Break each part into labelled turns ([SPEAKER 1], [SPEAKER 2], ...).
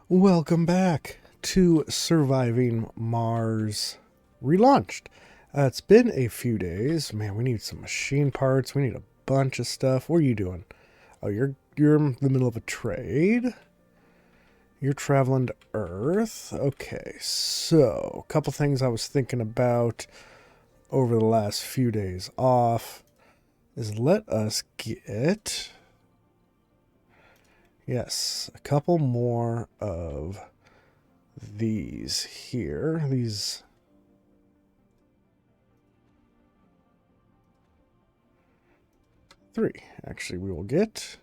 [SPEAKER 1] Welcome back to Surviving Mars Relaunched. It's been a few days. Man, we need some machine parts. We need a bunch of stuff. What are you doing? Oh, you're in the middle of a trade. You're traveling to Earth. Okay, so a couple things I was thinking about over the last few days off is let us get, yes, a couple more of these here. These three, actually, we will get.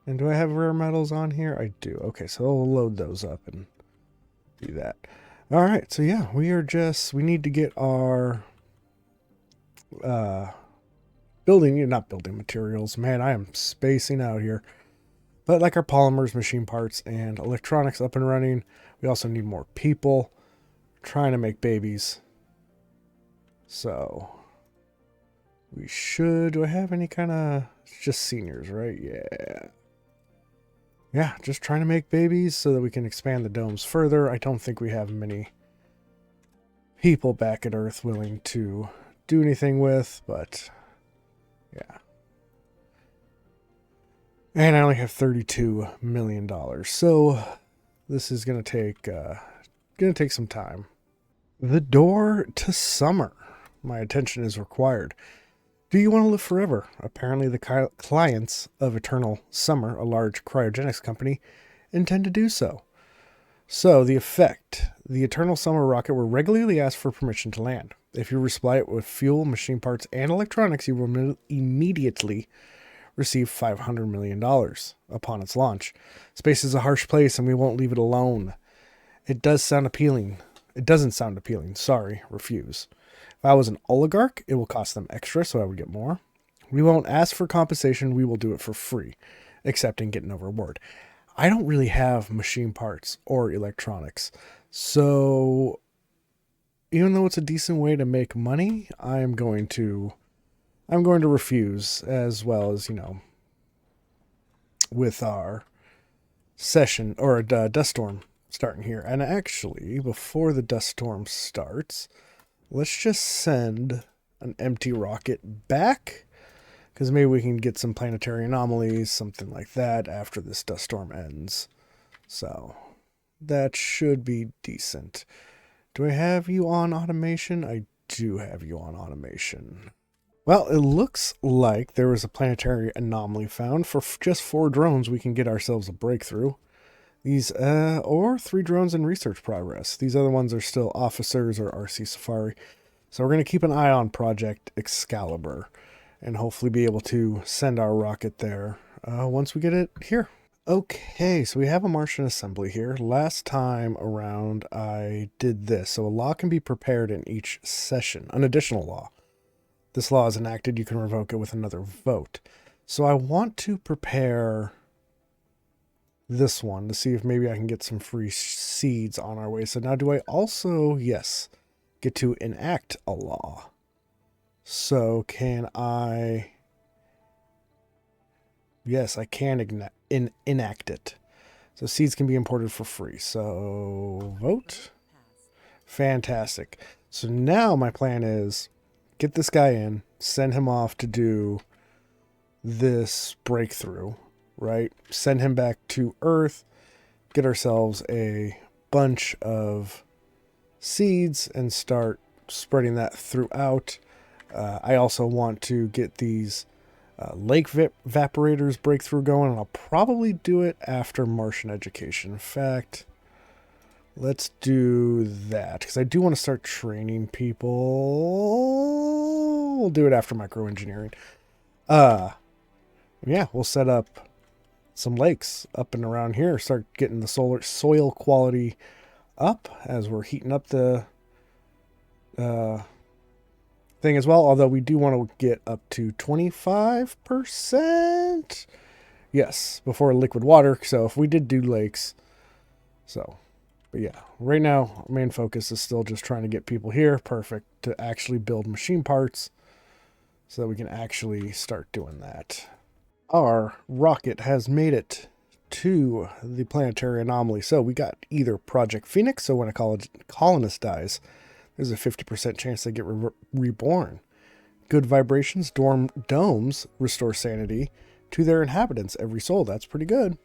[SPEAKER 1] And do I have rare metals on here? I do. Okay, so I'll load those up and do that. All right, so yeah, we need to get our not building materials. Man, I am spacing out here. But like our polymers, machine parts, and electronics up and running. We also need more people trying to make babies. So we should, do I have any kind of, it's just seniors, right? Yeah. Yeah, just trying to make babies so that we can expand the domes further. I don't think we have many people back at Earth willing to do anything with, but yeah. And I only have $32 million. So this is going to take some time. The door to summer. My attention is required. Do you want to live forever? Apparently the clients of Eternal Summer, a large cryogenics company, intend to do so. So, the effect. The Eternal Summer rocket will regularly ask for permission to land. If you resupply it with fuel, machine parts, and electronics, you will immediately receive $500 million upon its launch. Space is a harsh place, and we won't leave it alone. It does sound appealing. It doesn't sound appealing. Sorry, refuse. If I was an oligarch, it will cost them extra, so I would get more. We won't ask for compensation. We will do it for free, except in getting no reward. I don't really have machine parts or electronics. So even though it's a decent way to make money, I'm going to refuse, as well as, with our session or dust storm starting here. And actually, before the dust storm starts, let's just send an empty rocket back, because maybe we can get some planetary anomalies, something like that, after this dust storm ends. So that should be decent. Do I have you on automation? I do have you on automation. Well, it looks like there was a planetary anomaly found. For just 4 drones, we can get ourselves a breakthrough. These, or 3 drones in research progress. These other ones are still officers or RC Safari. So we're going to keep an eye on Project Excalibur and hopefully be able to send our rocket there once we get it here. Okay, so we have a Martian assembly here. Last time around I did this. So a law can be prepared in each session, an additional law. This law is enacted, you can revoke it with another vote. So I want to prepare this one to see if maybe I can get some free seeds on our way. So now do I also, yes, get to enact a law? So can I... Yes, I can enact it. So seeds can be imported for free. So vote. Fantastic. So now my plan is get this guy in, send him off to do this breakthrough, right? Send him back to Earth, get ourselves a bunch of seeds and start spreading that throughout. I also want to get these lake evaporators breakthrough going, and I'll probably do it after Martian education. In fact, let's do that, because I do want to start training people. We'll do it after microengineering. Yeah, we'll set up some lakes up and around here, start getting the soil quality up as we're heating up the thing as well, although we do want to get up to 25%. Yes, before liquid water. So if we did do lakes, but yeah, right now our main focus is still just trying to get people here, perfect, to actually build machine parts so that we can actually start doing that. Our rocket has made it to the planetary anomaly. So we got either Project Phoenix, so when a colonist dies, there's a 50% chance they get reborn. Good vibrations, domes restore sanity to their inhabitants, every soul. That's pretty good.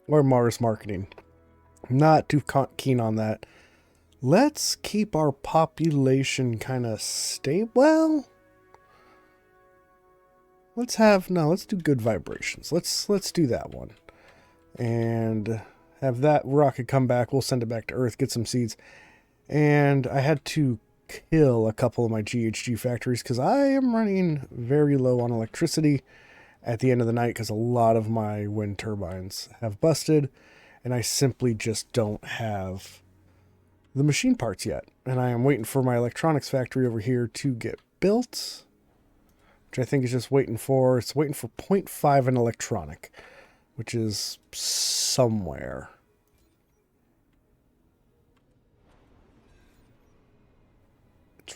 [SPEAKER 1] Or Mars marketing. Not too keen on that. Let's keep our population kind of stable. Well, let's do good vibrations. Let's do that one. And have that rocket come back. We'll send it back to Earth, get some seeds. And I had to kill a couple of my GHG factories because I am running very low on electricity at the end of the night because a lot of my wind turbines have busted and I simply just don't have the machine parts yet. And I am waiting for my electronics factory over here to get built, which I think is just waiting for, it's waiting for 0.5 in electronic, which is somewhere.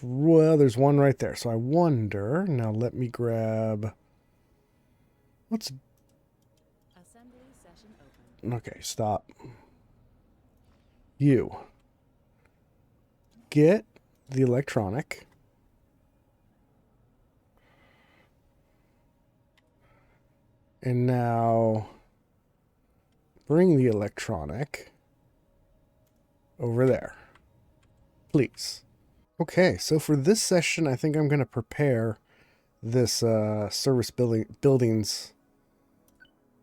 [SPEAKER 1] Well, there's one right there. So I wonder, now let me grab, what's,
[SPEAKER 2] assembly session open.
[SPEAKER 1] Okay, stop. You get the electronic. And now bring the electronic over there, please. Okay, so for this session, I think I'm going to prepare this service buildings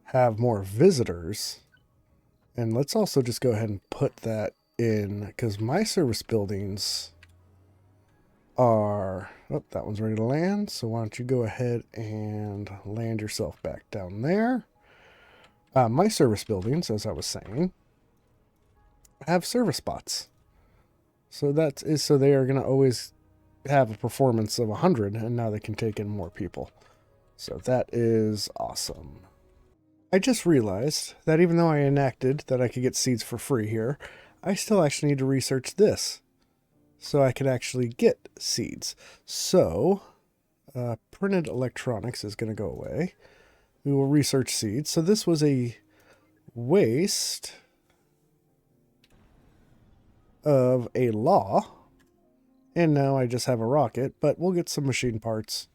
[SPEAKER 1] have more visitors. And let's also just go ahead and put that in, because my service buildings are... Oh, that one's ready to land. So why don't you go ahead and land yourself back down there. My service buildings, as I was saying, have service spots. So so they are going to always have a performance of 100, and now they can take in more people. So that is awesome. I just realized that even though I enacted that I could get seeds for free here, I still actually need to research this so I could actually get seeds. So printed electronics is going to go away. We will research seeds. So this was a waste of a law, and now I just have a rocket, but we'll get some machine parts.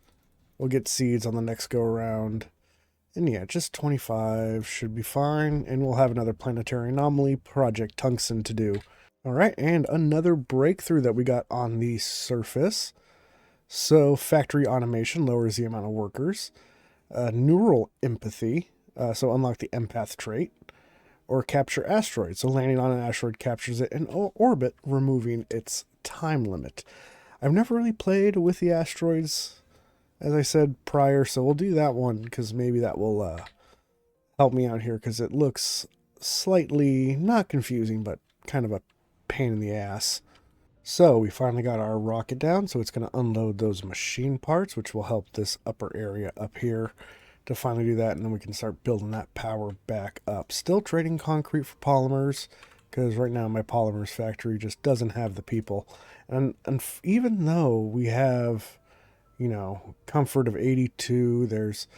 [SPEAKER 1] We'll get seeds on the next go around. And yeah, just 25 should be fine, and we'll have another planetary anomaly, Project Tungsten, to do. All right, and another breakthrough that we got on the surface. So factory automation lowers the amount of workers. Neural empathy, so unlock the empath trait. Or capture asteroids, so landing on an asteroid captures it in orbit, removing its time limit. I've never really played with the asteroids, as I said prior, so we'll do that one, because maybe that will help me out here, because it looks slightly, not confusing, but kind of a pain in the ass. So we finally got our rocket down, so it's going to unload those machine parts, which will help this upper area up here to finally do that, and then we can start building that power back up. Still trading concrete for polymers, because right now my polymers factory just doesn't have the people. And even though we have, you know, comfort of 82, there's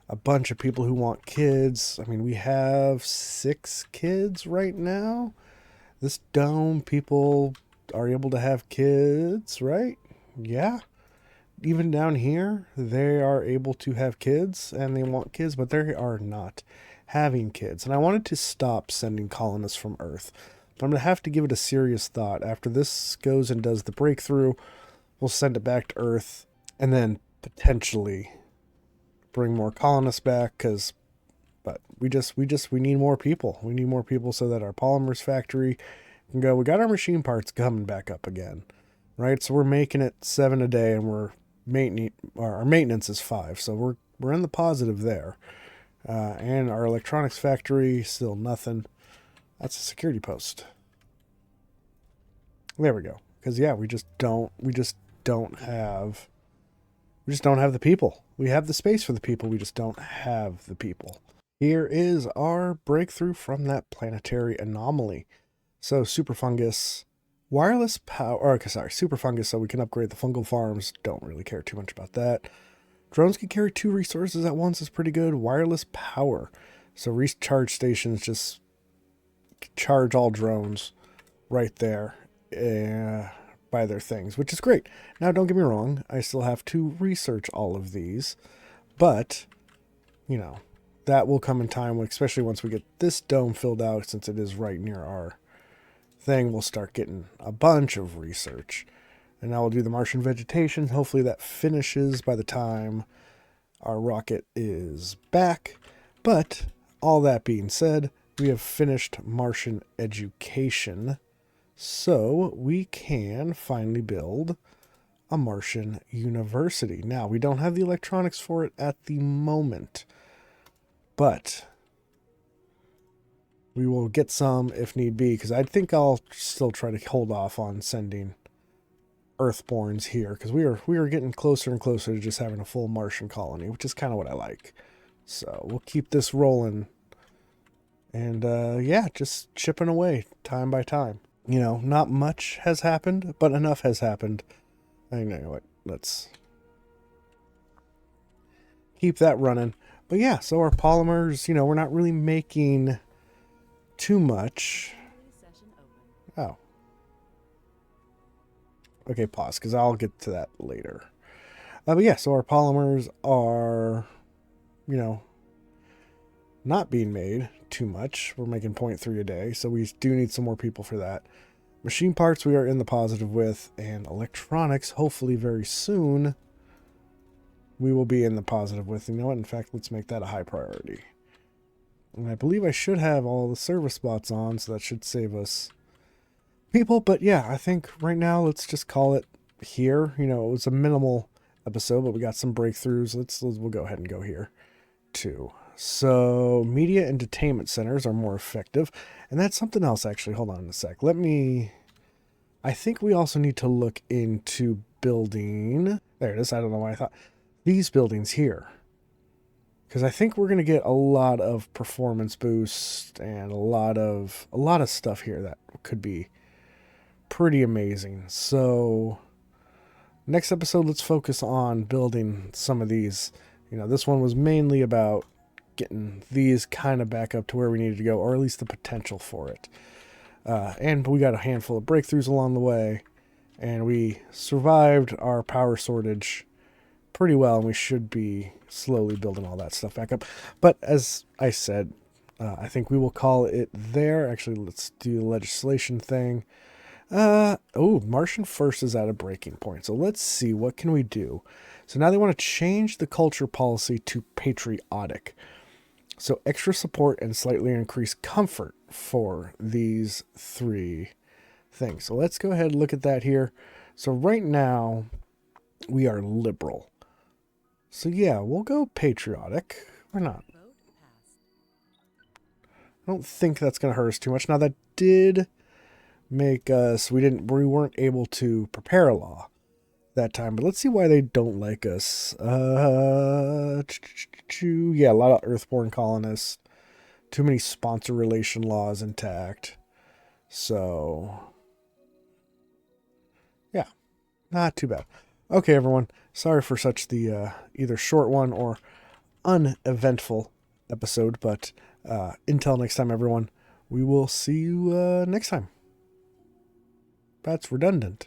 [SPEAKER 1] a bunch of people who want kids. I mean, we have 6 kids right now. This dome, people are able to have kids, right? Yeah. Even down here, they are able to have kids, and they want kids, but they are not having kids. And I wanted to stop sending colonists from Earth, but I'm going to have to give it a serious thought. After this goes and does the breakthrough, we'll send it back to Earth, and then potentially bring more colonists back, but we need more people. We need more people so that our polymers factory can go. We got our machine parts coming back up again, right? So we're making it 7 a day, and our maintenance is 5, so we're in the positive there. And our electronics factory, still nothing. That's a security post. There we go. Because yeah, we just don't have the people. We have the space for the people, we just don't have the people. Here is our breakthrough from that planetary anomaly. So super fungus, wireless power, or sorry, super fungus, so we can upgrade the fungal farms. Don't really care too much about that. Drones can carry 2 resources at once is pretty good. Wireless power. So recharge stations just charge all drones right there by their things, which is great. Now, don't get me wrong, I still have to research all of these, but, you know, that will come in time, especially once we get this dome filled out, since it is right near our thing. We'll start getting a bunch of research. And now we'll do the Martian vegetation. Hopefully that finishes by the time our rocket is back. But all that being said, we have finished Martian education. So we can finally build a Martian university. Now, we don't have the electronics for it at the moment, but we will get some if need be, because I think I'll still try to hold off on sending Earthborns here, because we are getting closer and closer to just having a full Martian colony, which is kind of what I like. So we'll keep this rolling, and yeah, just chipping away time by time. You know, not much has happened, but enough has happened. I know what. Let's keep that running. But yeah, so our polymers, you know, we're not really making too much. Oh. Okay, pause, because I'll get to that later. But yeah, so our polymers are, you know, not being made too much. We're making 0.3 a day, so we do need some more people for that. Machine parts we are in the positive with, and electronics, hopefully very soon, we will be in the positive with. You know what? In fact, let's make that a high priority. And I believe I should have all the service spots on, so that should save us people. But yeah, I think right now let's just call it here. You know, it was a minimal episode, but we got some breakthroughs. We'll go ahead and go here too. So media entertainment centers are more effective, and that's something else actually. Hold on a sec. I think we also need to look into building. There it is. I don't know why I thought these buildings here, because I think we're going to get a lot of performance boost and a lot of stuff here that could be pretty amazing. So next episode, let's focus on building some of these. You know, this one was mainly about getting these kind of back up to where we needed to go, or at least the potential for it. And we got a handful of breakthroughs along the way, and we survived our power shortage pretty well, and we should be slowly building all that stuff back up. But as I said, I think we will call it there. Actually, let's do the legislation thing. Martian First is at a breaking point. So let's see, what can we do? So now they want to change the culture policy to patriotic. So extra support and slightly increased comfort for these three things. So let's go ahead and look at that here. So right now we are liberal. So yeah, we'll go patriotic. Why not? I don't think that's going to hurt us too much. Now that did make us, we weren't able to prepare a law that time, but let's see why they don't like us. Yeah, a lot of Earthborn colonists, too many sponsor relation laws intact. So yeah, not too bad. Okay, everyone, sorry for such the either short one or uneventful episode, but until next time, everyone, we will see you next time. That's redundant.